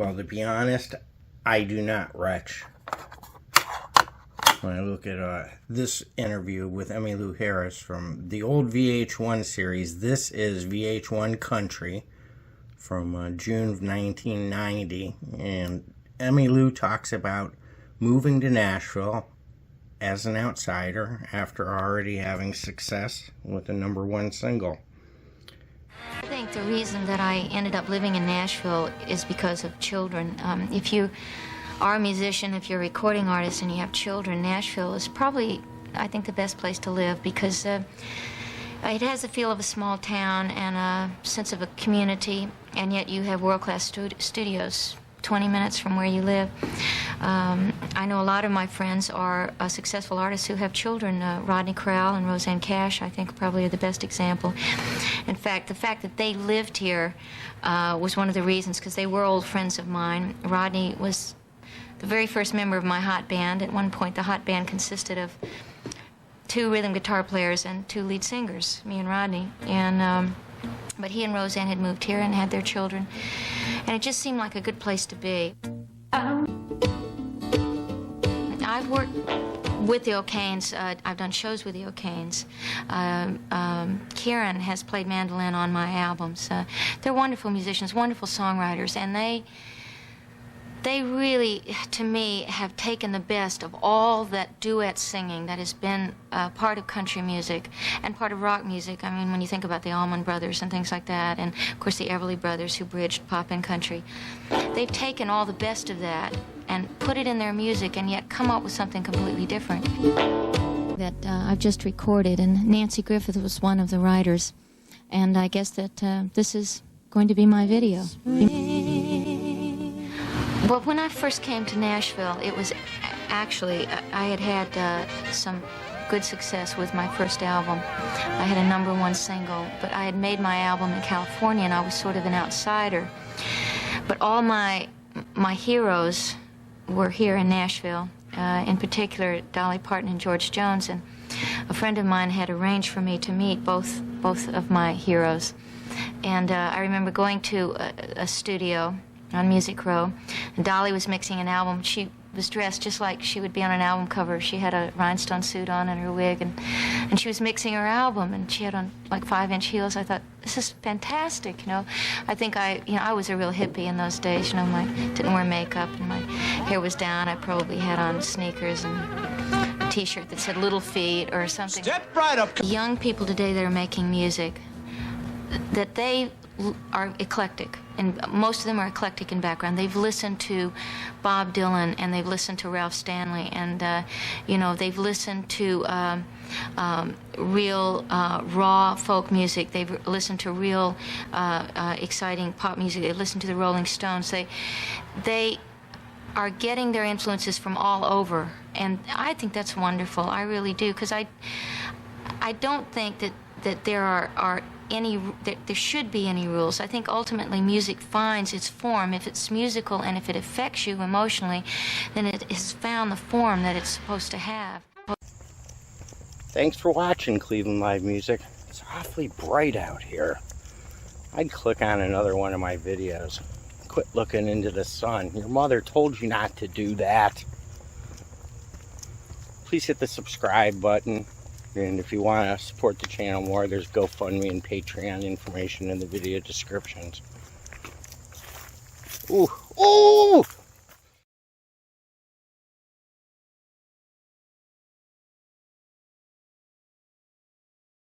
Well, to be honest, I do not retch. When I look at this interview with Emmylou Harris from the old VH1 series, This is VH1 Country, from June of 1990, and Emmylou talks about moving to Nashville as an outsider after already having success with the #1 single. I think the reason that I ended up living in Nashville is because of children. If you are a musician, if you're a recording artist and you have children, Nashville is probably, I think, the best place to live because it has the feel of a small town and a sense of a community, and yet you have world-class studios 20 minutes from where you live. I know a lot of my friends are successful artists who have children. Rodney Crowell and Roseanne Cash, I think, probably are the best example. In fact, the fact that they lived here was one of the reasons, because they were old friends of mine. Rodney was the very first member of my hot band. At one point, the hot band consisted of 2 rhythm guitar players and 2 lead singers, me and Rodney. And but he and Roseanne had moved here and had their children, and it just seemed like a good place to be. I've worked with the Okanes. I've done shows with the Okanes. Kieran has played mandolin on my albums. They're wonderful musicians, wonderful songwriters, and they really, to me, have taken the best of all that duet singing that has been part of country music and part of rock music. I mean, when you think about the Allman Brothers and things like that, and of course the Everly Brothers who bridged pop and country, they've taken all the best of that and put it in their music and yet come up with something completely different. That I've just recorded, and Nancy Griffith was one of the writers, and I guess that this is going to be my video. Well, when I first came to Nashville, it was actually, I had some good success with my first album. I had a #1 single, but I had made my album in California, and I was sort of an outsider. But all my heroes were here in Nashville, in particular Dolly Parton and George Jones, and a friend of mine had arranged for me to meet both of my heroes. And I remember going to a studio on Music Row, and Dolly was mixing an album. She was dressed just like she would be on an album cover. She had a rhinestone suit on and her wig, and she was mixing her album, and she had on like 5-inch heels. I thought, this is fantastic, you know. I think I was a real hippie in those days, you know. Didn't wear makeup, and my hair was down. I probably had on sneakers and a T-shirt that said Little Feet or something. Step right up. Young people today that are making music, that they are eclectic, and most of them are eclectic in background. They've listened to Bob Dylan, and they've listened to Ralph Stanley, and you know, they've listened to real raw folk music. They've listened to real exciting pop music. They've listened to the Rolling Stones. They are getting their influences from all over, and I think that's wonderful. I really do, because I don't think that there should be any rules. I think ultimately music finds its form. If it's musical and if it affects you emotionally, then it has found the form that it's supposed to have. Thanks for watching, Cleveland Live Music. It's awfully bright out here. I'd click on another one of my videos. Quit looking into the sun. Your mother told you not to do that. Please hit the subscribe button. And if you want to support the channel more, there's GoFundMe and Patreon information in the video descriptions. Ooh, ooh!